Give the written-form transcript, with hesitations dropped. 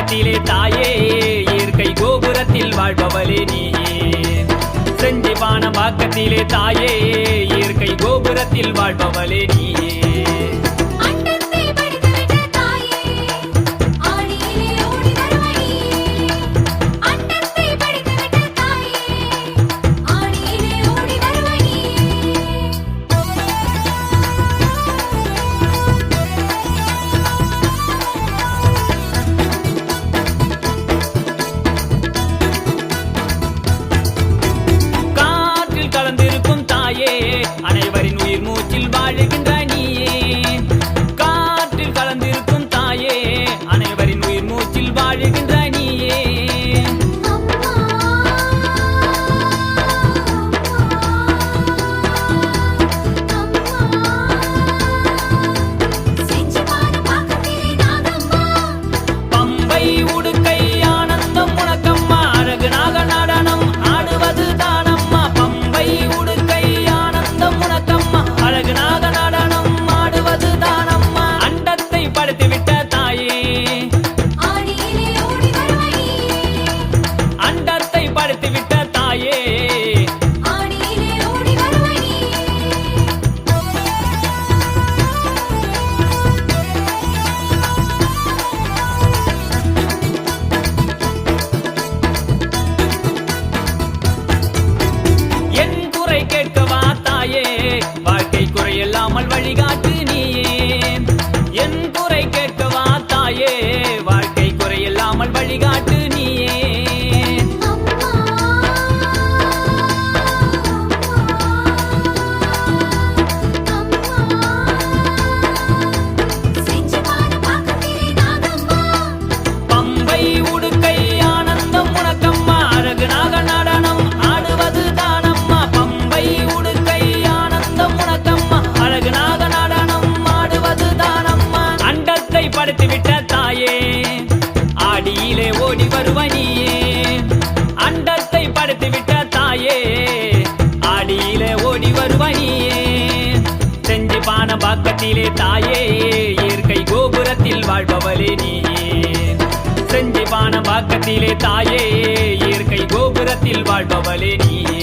பாக்கத்திலே தாயே இயற்கை கோபுரத்தில் வாழ்பவளே நீயே. செஞ்சி பான பாக்கத்திலே தாயே இயற்கை கோபுரத்தில் வாழ்பவளே நீயே. அனைவரின் உயிர் மூச்சில் வாழுகின்ற நீயே. காற்றில் கலந்திருக்கும் தாயே அனைவரின் உயிர் மூச்சில் வாழுகின்ற நீயே. பம்பை உடுக்கை ஆனந்தம் உனக்கம்மா அழகு நாக நடனம் ஆடுவது தானம்மா. பம்பை உடுக்கை அழகுநாத நடனம் ஆடுவது தானம்மா. அண்டத்தை படைத்துவிட்ட தாயே அண்டத்தை படைத்துவிட்ட தாயே. என் குறை கேட்கவா தாயே வாழ்க்கை குறையில்லாமல் வழிகாட்டு நீயே. என் குறை கேட்கவா தாயே வாழ்க்கை குறையில்லாமல் வழிகாட்டு நீயே. பம்பை உடுக்கை ஆனந்தம் உனக்கம்மா அழகு நாக நடனம் ஆடுவது தானம்மா. பம்பை உடுக்கை ஆனந்தம் உனக்கம்மா அழகு நாக நடனம் ஆடுவது தானம்மா. அண்டத்தை படைத்துவிட்ட தாயே ஆடியிலே ஓடி வருவனியே. அண்டத்தை படைத்துவிட்ட தாயே ஆடியிலே ஓடி வருவனியே. செஞ்சி பான பாக்கத்திலே தாயே இயற்கை கோபுரத்தில் வாழ்பவளே நீயே. செஞ்சி பான பாக்கத்திலே தாயே இயற்கை கோபுரத்தில் வாழ்பவளே நீயே.